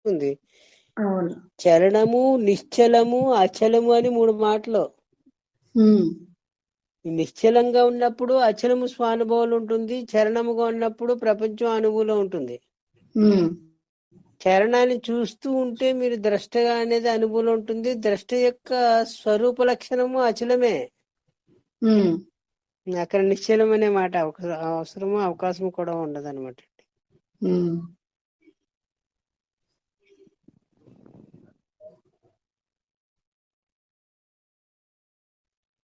ఉంది. అవును. చరణము, నిశ్చలము, అచలము అని 3 మాటలు. ఉమ్, నిశ్చలంగా ఉన్నప్పుడు అచలము స్వానుభవం ఉంటుంది, చరణముగా ఉన్నప్పుడు ప్రపంచం అనుభవంలో ఉంటుంది. ఉమ్, చరణాన్ని చూస్తూ ఉంటే మీరు ద్రష్టగా అనేది అనుభవం ఉంటుంది. ద్రష్ట యొక్క స్వరూప లక్షణము అచలమే. ఉమ్, అక్కడ నిశ్చలం అనే మాట అవసరము అవకాశం కూడా ఉండదు అనమాట. ఉమ్.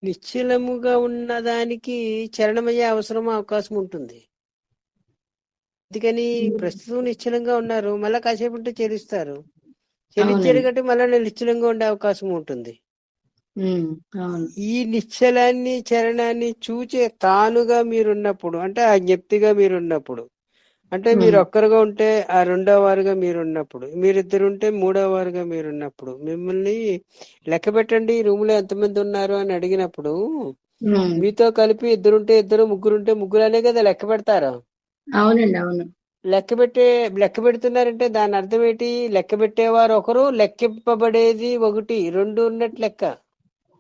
నిశ్చలముగా ఉన్నదానికి చరణమయ్యే అవసరము అవకాశం ఉంటుంది. అందుకని ప్రస్తుతం నిశ్చలంగా ఉన్నారు, మళ్ళా కాసేపు ఉంటే చెలిస్తారు. చెలించారు అవునండి. కాబట్టి మళ్ళా నిశ్చలంగా ఉండే అవకాశం ఉంటుంది. ఉమ్, అవును. ఈ నిశ్చలాన్ని చరణాన్ని చూచే తానుగా మీరున్నప్పుడు, అంటే ఆ జ్ఞప్తిగా మీరున్నప్పుడు, అంటే మీరు ఉమ్, ఒక్కరుగా ఉంటే ఆ రెండో వారుగా మీరున్నప్పుడు, మీరిద్దరు ఉంటే మూడో వారుగా మీరున్నప్పుడు, మిమ్మల్ని లెక్క పెట్టండి రూమ్ లో ఎంతమంది ఉన్నారు అని అడిగినప్పుడు ఉమ్. మీతో కలిపి ఇద్దరుంటే ఇద్దరు, ముగ్గురుంటే ముగ్గురు అనే కదా లెక్క పెడతారు. అవునండి. అవును. లెక్క పెడుతున్నారంటే దాని అర్థం ఏంటి? లెక్క పెట్టేవారు ఒకరు, లెక్కింపబడేది ఒకటి, రెండు ఉన్నట్టు లెక్క.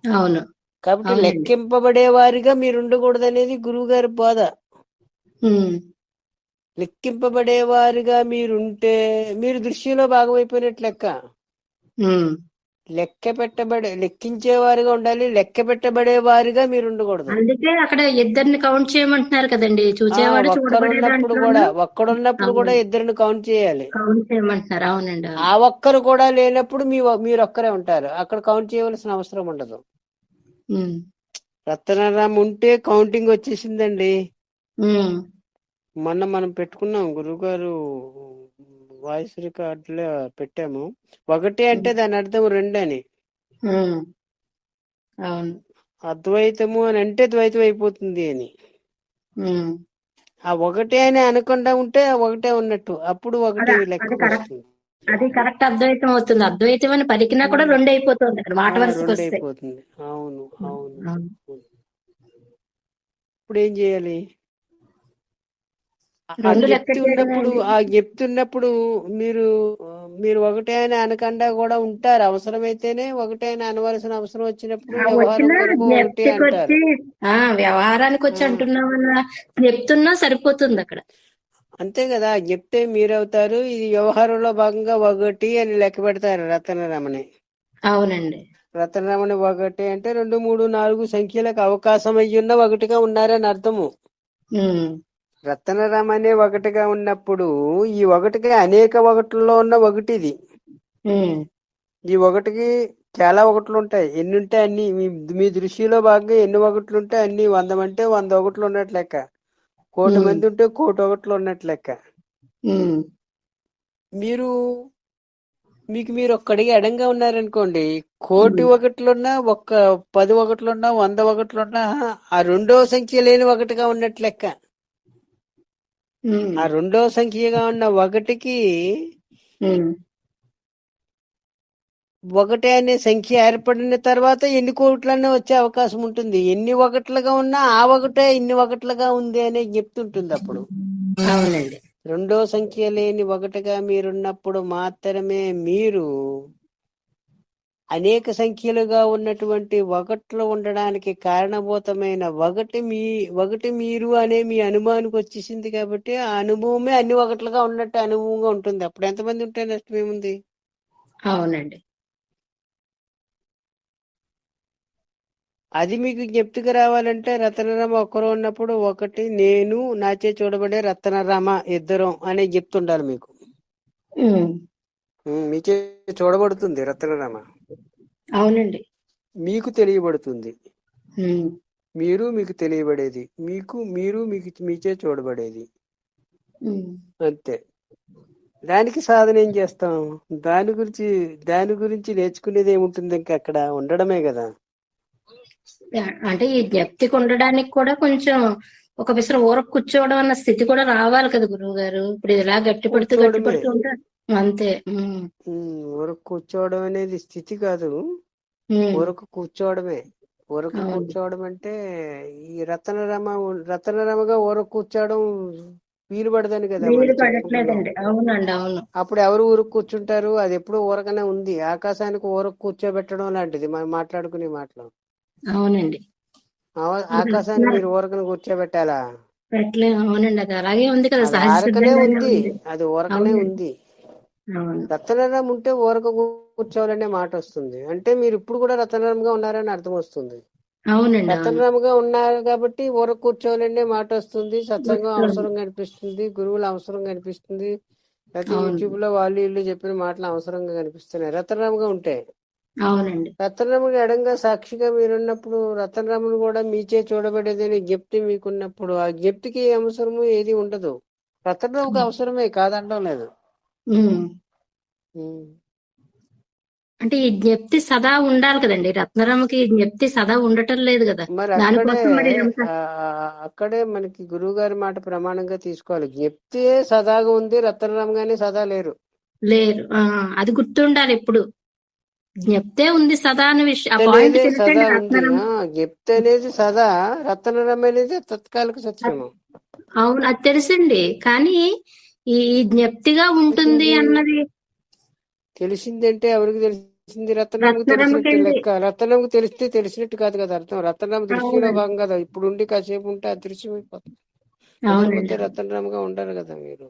అవును. కాబట్టి అవునండి. లెక్కింపబడేవారిగా మీరు ఉండకూడదు అనేది గురువు గారి బోధ. ఉమ్, లెక్కింపబడేవారిగా మీరుంటే మీరు దృశ్యంలో భాగమైపోయినట్లు లెక్క. ఉమ్. లెక్కించేవారుగా ఉండాలి, లెక్క పెట్టబడేవారిగా మీరు ఉండకూడదు. అందుకే అక్కడ ఇద్దరిని కౌంట్ చేయమంటున్నారు కదండి, చూచేవాడు చూడబడే దాంట్లోనూ. ఒక్కడున్నప్పుడు కూడా అవును. ఇద్దరిని కౌంట్ చేయాలి. కౌంట్ చేయమంటున్నారు. అవునండి. ఆ అవును. ఒక్కరు కూడా లేనప్పుడు మీరు ఒక్కరే ఉంటారు, అక్కడ కౌంట్ చేయవలసిన అవసరం ఉండదు. ఉమ్, రత్నారాం ఉంటే కౌంటింగ్ వచ్చేసిందండి. ఉమ్, మొన్న మనం పెట్టుకున్నాం, గురువుగారు వాయిస్ రికార్డులో పెట్టాము. ఒకటి అంటే ఉమ్, దాని అర్థం రెండు అని. ఉమ్. అవును. అద్వైతము అని అంటే ద్వైతం అయిపోతుంది అని. ఉమ్. ఆ ఒకటే అని అనకుండా ఉంటే ఆ ఒకటే ఉన్నట్టు, అప్పుడు ఒకటి అది అది లెక్కకు కరెక్ట్. వస్తుంది. అది కరెక్ట్ అద్వైతం అవుతుంది. అద్వైతం అని పలికినా కూడా రెండు అయిపోతుంది అక్కడ మాట వరుసకు రెండు వస్తే. అయిపోతుంది. అవును, అవును. అవును. ఇప్పుడు ఏం చేయాలి? రెండు లెక్క చేయడమే అండి. ఆ చెప్తున్నప్పుడు మీరు మీరు ఒకటే అని అనకుండా కూడా ఉంటారు. అవసరమైతేనే ఒకటే అని అనవలసిన అవసరం వచ్చినప్పుడు ఆ వ్యవహారం వచ్చిన కొరకు ఒకటి జ్ఞప్తికి అంటారు. వచ్చి వ్యవహారానికి ఆ, వచ్చి అంటున్నామన్న చెప్తున్నా సరిపోతుంది అక్కడ. అంతే కదా. చెప్తే మీరవుతారు, ఇది వ్యవహారంలో భాగంగా ఒకటి అని లెక్క పెడతారు రతనరమణి. అవునండి. రతనరమణి ఒకటి అంటే 2, 3, 4 సంఖ్యలకు అవకాశం అయ్యున్న ఒకటిగా ఉన్నారని అర్థము. ఉమ్, రత్నరామనే ఒకటిగా ఉన్నప్పుడు ఈ ఒకటికి అనేక ఒకటిలో ఉన్న ఒకటి ఇది. ఉమ్, ఈ ఒకటికి చాలా ఒకట్లు ఉంటాయి. ఎన్ని ఉంటే అన్ని, మీ దృష్టిలో భాగంగా ఎన్ని ఒకట్లు ఉంటే అన్ని. 100 అంటే 100 ఒకట్లు ఉన్నట్లు లెక్క. 1,000,000 ఉమ్, మంది ఉంటే 1,000,000 ఒకట్లు ఉన్నట్లు లెక్క. ఉమ్, మీరు మీరు ఒక్కడిగా ఎడంగా ఉన్నారనుకోండి, 1,000,000 ఉమ్, ఒకట్లున్నా, 10 ఒకట్లున్నా, 100 ఒకట్లున్నా ఆ రెండో సంఖ్య లేని ఒకటిగా ఉన్నట్లు లెక్క. ఉమ్, ఆ రెండో సంఖ్యగా ఉన్న ఒకటికి ఉమ్. ఒకటే అనే సంఖ్య ఏర్పడిన తర్వాత ఎన్ని కోట్లన్నా వచ్చే అవకాశం ఉంటుంది. ఎన్ని ఒకట్లుగా ఉన్నా ఆ ఒకటే ఇన్ని ఒకట్లుగా ఉంది అనే చెప్తుంటుంది అప్పుడు. అవునండి. రెండో సంఖ్య లేని ఒకటిగా మీరున్నప్పుడు మాత్రమే మీరు అనేక సంఖ్యలుగా ఉన్నటువంటి ఒకట్లు ఉండడానికి కారణభూతమైన ఒకటి మీరు అనే మీ అనుభవానికి వచ్చేసింది. కాబట్టి ఆ అనుభవమే అన్ని ఒకట్లుగా ఉన్నట్టు అనుభవంగా ఉంటుంది. అప్పుడు ఎంతమంది ఉంటే నష్టమేముంది? అవునండి. అది మీకు జ్ఞప్తికి రావాలంటే రత్నరామ ఒక్కరు ఉన్నప్పుడు ఒకటి, నేను నాచే చూడబడే రత్నరామ ఇద్దరం అనే చెప్తుండాలి మీకు. ఉమ్, మీచే చూడబడుతుంది రత్నరామ, అవునండి. మీకు తెలియబడుతుంది. ఉమ్, మీకు తెలియబడేది, మీకు మీచే చూడబడేది. ఉమ్. అంతే. దానికి సాధన ఏం చేస్తాం? దాని గురించి నేర్చుకునేది ఏముంటుంది? ఇంకా అక్కడ ఉండడమే కదా. అంటే ఈ జ్ఞప్తికి ఉండడానికి కూడా కొంచెం ఒక విసర ఊరకు కూర్చోవడం అన్న స్థితి కూడా రావాలి కదా గురువు గారు. ఇప్పుడు ఇలా గట్టి కూర్చోవడమే. పడుతూ ఉంటే అంతే. ఉమ్, ఊరకు కూర్చోవడం అనేది స్థితి కాదు, ఉమ్. ఊరకు కూర్చోవడమే. ఊరకు అవును. కూర్చోవడం అంటే ఈ రత్నరమగా ఊరకు కూర్చోవడం వీలు పడదని కదా వీలు మనం చెప్పుకుంటున్నాం. పడట్లేదండి. అవునండి, అవును. అప్పుడు ఎవరు ఊరికి కూర్చుంటారు? అది ఎప్పుడూ ఊరకనే ఉంది. ఆకాశానికి ఊరకు కూర్చోబెట్టడం లాంటిది మనం మాట్లాడుకునే మాటలు. అవునండి. అది ఆకాశాన్ని అంటున్నారు. మీరు ఊరకనే కూర్చోబెట్టాలా? పెట్టలేము. అవునండి, అది అలాగే ఉంది కదా, అది సహజ ఆరకనే సిద్ధంగానే ఉంది. ఉంది. అది ఊరకనే అవునండి, ఉంది. అవును. రత్నరం ఉంటే ఊరక కూర్చోవాలనే మాట వస్తుంది. అంటే మీరు ఇప్పుడు కూడా రత్నరంగా ఉన్నారని అర్థం వస్తుంది. అవునండి, అవును. రత్నరంగా ఉన్నారు కాబట్టి ఊరక కూర్చోవాలనే మాట వస్తుంది. సత్సంగం వస్తుంది. అవసరం కనిపిస్తుంది. గురువులు అవసరం కనిపిస్తుంది. లేకపోతే అవును, యూట్యూబ్ లో వాళ్ళు వీళ్ళు చెప్పిన మాటలు అవసరంగా కనిపిస్తున్నాయి రత్నరంగా ఉంటే. అవునండి. రత్నరాముడు ఎడంగా సాక్షిగా మీరున్నప్పుడు రత్నరాముడు కూడా మీచే చూడబడేదని జ్ఞప్తి మీకున్నప్పుడు ఆ జ్ఞప్తికి ఏ అవసరము ఏది ఉండదు. రత్నరాముకి అవసరమే కాదనడం లేదు. ఉమ్. ఉమ్. అంటే ఈ జ్ఞప్తి సదా ఉండాలి కదండి, రత్నరామకి ఈ జ్ఞప్తి సదా ఉండటం లేదు కదా. మరి దానికోసం మరి ఎంత. అక్కడే మనకి గురువు గారి మాట ప్రమాణంగా తీసుకోవాలి. జ్ఞప్తి సదాగా ఉంది, రత్నరామ్ గాని సదా లేరు. లేరు. అది గుర్తుండాలి ఎప్పుడు. జ్ఞప్తే ఉంది సదా అనే విషయం, ఆ జ్ఞప్తి పాయింట్ అనేది సదా తెలుసండి ఉంది. రత్నరామ. జ్ఞప్తి అనేది సదా, రత్నరామ్ అనేది తత్కాలిక సత్యము. అవును, అది తెలుసండి. కానీ ఈ జ్ఞప్తిగా ఉంటుంది తెలిసింది అన్నది తెలిసింది అంటే ఎవరికి తెలిసింది? రత్నరాముకి తెలిసినట్టు రత్నరామకండి. లెక్క. రత్నరాముకి తెలిస్తే తెలిసినట్టు కాదు కదా అర్థం. రత్నరామ దృష్టిలో అవునండి, భాగం కదా. ఇప్పుడు ఉండి కాసేపు ఉంటే అదృశ్యమైపోతుంది. అవునండి, లేకపోతే రత్నరాముగా ఉండరు కదా మీరు.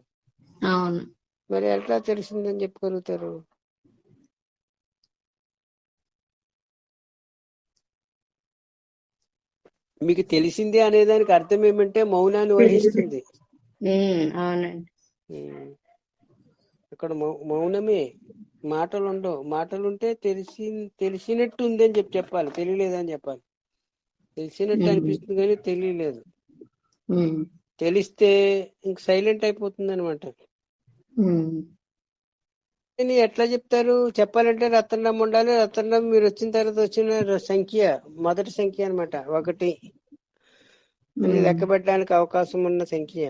అవును. మరి ఎట్లా తెలిసిందని చెప్పగలుగుతారు? మీకు తెలిసిందే అనేదానికి అర్థం ఏమంటే మౌనాన్ని తెలియదు. వహిస్తుంది. అవునండి. ఉమ్. అక్కడ మౌనమే. మాటలు ఉండవు. మాటలుంటే తెలిసినట్టు ఉందని చెప్పాలి, తెలియలేదని చెప్పాలి. తెలిసినట్టు ఉమ్, అనిపిస్తుంది కానీ తెలియలేదు. ఉమ్, తెలిస్తే ఇంక సైలెంట్ అయిపోతుంది అనమాట. ఉమ్, ఎట్లా చెప్తారు? చెప్పాలంటే రత్నం ఉండాలి. రత్నం మీరు వచ్చిన తర్వాత వచ్చిన సంఖ్య మొదటి సంఖ్య అనమాట. 1 అని ఉమ్, లెక్క పెట్టడానికి అవకాశం ఉన్న సంఖ్య.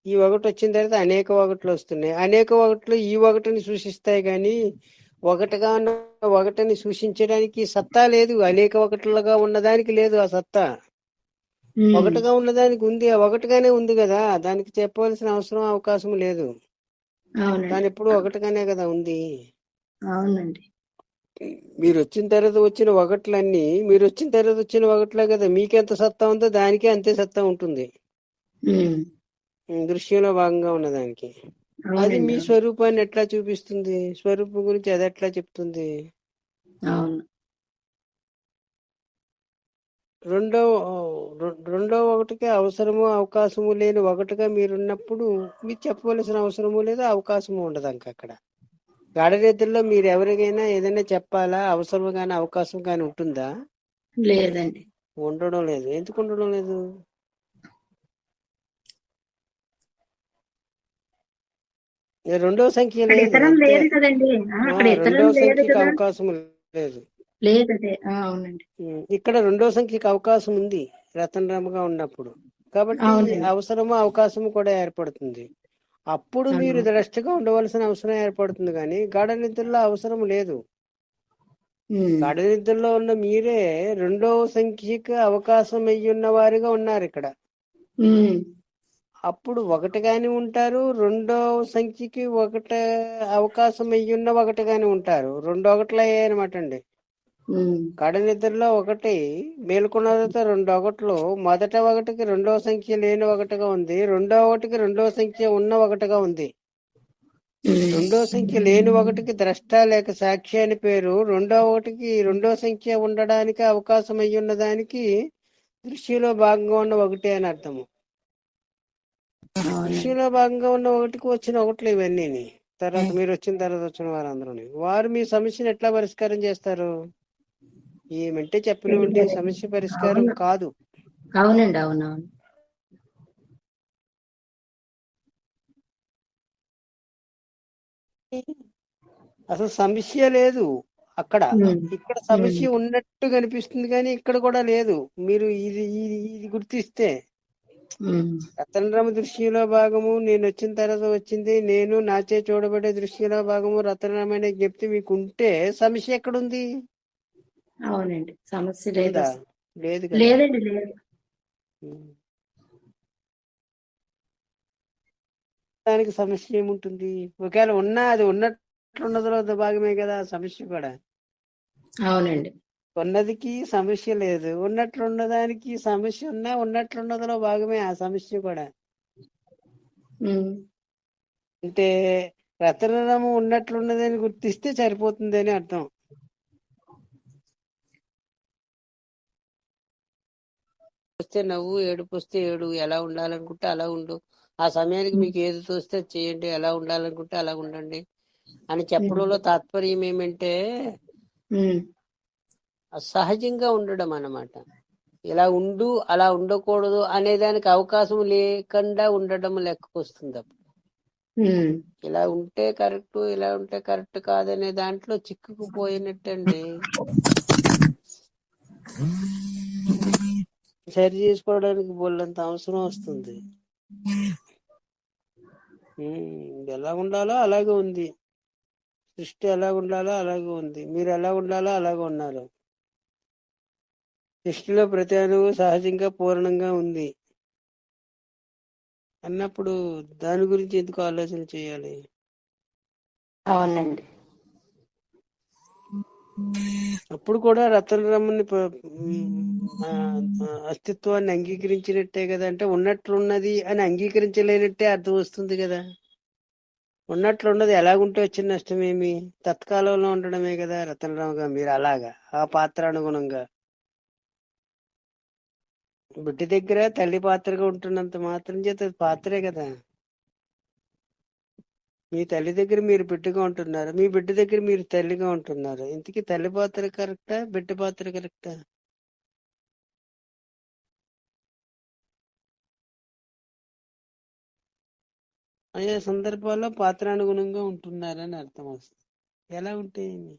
ఈ 1 వచ్చిన తర్వాత అనేక 1లు వస్తున్నాయి. అనేక 1లు ఈ 1ని సూచిస్తాయి కానీ ఒకటిగా ఉన్న 1ని సూచించడానికి సత్తా లేదు. అనేక 1లుగా ఉన్నదానికి లేదు ఆ సత్తా. ఉమ్. ఒకటిగా ఉన్నదానికి ఉంది. ఆ ఒకటిగానే ఉంది కదా, దానికి చెప్పవలసిన అవసరం అవకాశం లేదు. అవునండి, దాని ఎప్పుడు ఒకటిగానే కదా ఉంది. అవునండి. మీరు వచ్చిన తర్వాత వచ్చిన 1లన్నీ మీరు వచ్చిన తర్వాత వచ్చిన 1లే కదా. మీకెంత సత్తా ఉందో దానికే అంతే సత్తా ఉంటుంది. ఉమ్, దృశ్యంలో భాగంగా ఉన్నదానికి. అది అవునండి, మీ అవును. స్వరూపాన్ని ఎట్లా చూపిస్తుంది? స్వరూపం గురించి అది ఎట్లా చెప్తుంది? అవును. రెండో రెండో 1కి అవసరము అవకాశము లేని 1గా మీరున్నప్పుడు మీరు చెప్పవలసిన అవసరము లేదు, అవకాశము ఉండదు ఇంక అక్కడ. గాఢ నిద్రలో మీరు ఎవరికైనా ఏదైనా చెప్పాలా, అవసరం కానీ అవకాశం కానీ ఉంటుందా? లేదండి. ఉండడం లేదు. ఎందుకు ఉండడం లేదు? రెండో సంఖ్య అక్కడ లేదు, ఇతరం అంతే. లేదు కదండి. అక్కడ రెండో ఇతరం లేదు సంఖ్యకి కదా. అవకాశం లేదు. లేదదే. అవునండి, ఇక్కడ రెండో సంఖ్యకి అవకాశం ఉంది రతనరాముగా ఉన్నప్పుడు. కాబట్టి అవునండి. అవసరము అవకాశము కూడా ఏర్పడుతుంది. అప్పుడు మీరు అవును. ద్రష్టగా ఉండవలసిన అవసరం ఏర్పడుతుంది కానీ గాఢ నిద్రలో అవసరం లేదు. ఉమ్, గాఢ నిద్రలో ఉన్న మీరే రెండో సంఖ్యకి అవకాశం అయ్యున్న వారిగా ఉన్నారు ఇక్కడ. ఉమ్, అప్పుడు 1గాని ఉంటారు, రెండో సంఖ్యకి అవకాశం అయ్యున్న 1గాని ఉంటారు. 2 1లు అయ్యాయి అనమాట అండి. ఉమ్, గాఢ నిద్రలో 1, మేలుకున్న తర్వాత 2 1లు. మొదట 1కి రెండో సంఖ్య లేని 1గా ఉంది, రెండో 1కి రెండో సంఖ్య ఉన్న 1గా ఉంది. ఉమ్. రెండో సంఖ్య లేని 1కి ద్రష్ట లేక సాక్షి అని పేరు. రెండో 1కి రెండో సంఖ్య ఉండడానికి అవకాశం అయ్యున్న దానికి దృష్టిలో భాగంగా ఉన్న 1 అని అర్థము. అవునండి. దృష్టిలో భాగంగా ఉన్న 1కి వచ్చిన 1లు ఇవన్నీ. తర్వాత మీరు వచ్చిన తర్వాత వచ్చిన వారందరూ వారు మీ సమస్యను ఎట్లా పరిష్కారం చేస్తారు? ఏమంటే చెప్పనివ్వండి, తెలియదండి. సమస్య పరిష్కారం అవును. కాదు. అవునండి, అవునవును. అసలు సమస్య లేదు అక్కడ. ఉమ్, ఇక్కడ ఉమ్, సమస్య ఉన్నట్టు కనిపిస్తుంది కానీ ఇక్కడ కూడా లేదు. మీరు ఇది గుర్తిస్తే ఉమ్. రతనరామ దృశ్యంలో భాగము నేను వచ్చిన తర్వాత వచ్చింది, నేను నాచే చూడబడే దృశ్యంలో భాగము రతనరామ అనే జ్ఞప్తి మీకు ఉంటే సమస్య ఎక్కడుంది? అవునండి, సమస్య లేదు ఉందా? అసలు. లేదు కదా. లేదండి, లేదు. ఉమ్. దానికి సమస్య ఏముంటుంది? ఒకవేళ ఉన్నా అది ఉన్నట్లున్నదిలో భాగమే కదా ఆ సమస్య కూడా. అవునండి. ఉన్నదికి సమస్య లేదు, ఉన్నట్లున్నదానికి సమస్య ఉన్నా ఉన్నట్లున్నదిలో భాగమే ఆ సమస్య కూడా. ఉమ్. అంటే రత్నము ఉన్నట్లున్నదని గుర్తిస్తే సరిపోతుంది అని అర్థం. వస్తే నవ్వు, ఏడుపు వస్తే ఏడు, ఎలా ఉండాలనుకుంటే అలా ఉండు, ఆ సమయానికి మీకు ఏది తోస్తే అది చేయండి, ఎలా ఉండాలనుకుంటే అలా ఉండండి అని చెప్పడంలో తాత్పర్యం ఏమంటే ఉమ్. సహజంగా ఉండడం అన్నమాట. ఇలా ఉండు అలా ఉండకూడదు అనేదానికి అవకాశం లేకుండా ఉండడం లెక్కకు వస్తుంది అప్పుడు. ఉమ్. ఇలా ఉంటే కరెక్ట్, ఇలా ఉంటే కరెక్ట్ కాదనే దాంట్లో చిక్కుకుపోయినట్టండి. సరి చేసుకోవడానికి బోళ్ళంత అవసరం వస్తుంది. ఎలా ఉండాలో అలాగే ఉంది, సృష్టి ఎలా ఉండాలో అలాగే ఉంది, మీరు ఎలా ఉండాలో అలాగే ఉన్నారు. సృష్టిలో ప్రతి అణువు సహజంగా పూర్ణంగా ఉంది అన్నప్పుడు దాని గురించి ఎందుకు ఆలోచన చేయాలి? అవునండి. అప్పుడు కూడా రత్నరమ్మని అస్తిత్వాన్ని అంగీకరించినట్టే కదా. అంటే ఉన్నట్లున్నది అని అంగీకరించలేనట్టే అర్థం వస్తుంది కదా. ఉన్నట్లున్నది ఎలాగుంటే వచ్చిన నష్టమేమి? తత్కాలంలో ఉండడమే కదా రత్నరామగా. మీరు అలాగా ఆ పాత్ర అనుగుణంగా బిడ్డ దగ్గర తల్లి పాత్రగా ఉంటున్నంత మాత్రం చేత అది పాత్రే కదా. మీ తల్లి దగ్గర మీరు బిడ్డగా ఉంటున్నారు, మీ బిడ్డ దగ్గర మీరు తల్లిగా ఉంటున్నారు. ఇంతకీ తల్లి పాత్ర కరెక్టా, బిడ్డ పాత్ర కరెక్టా? ఆయా సందర్భాల్లో పాత్రానుగుణంగా ఉంటున్నారని అర్థం వస్తుంది. ఎలా ఉంటే ఏమి?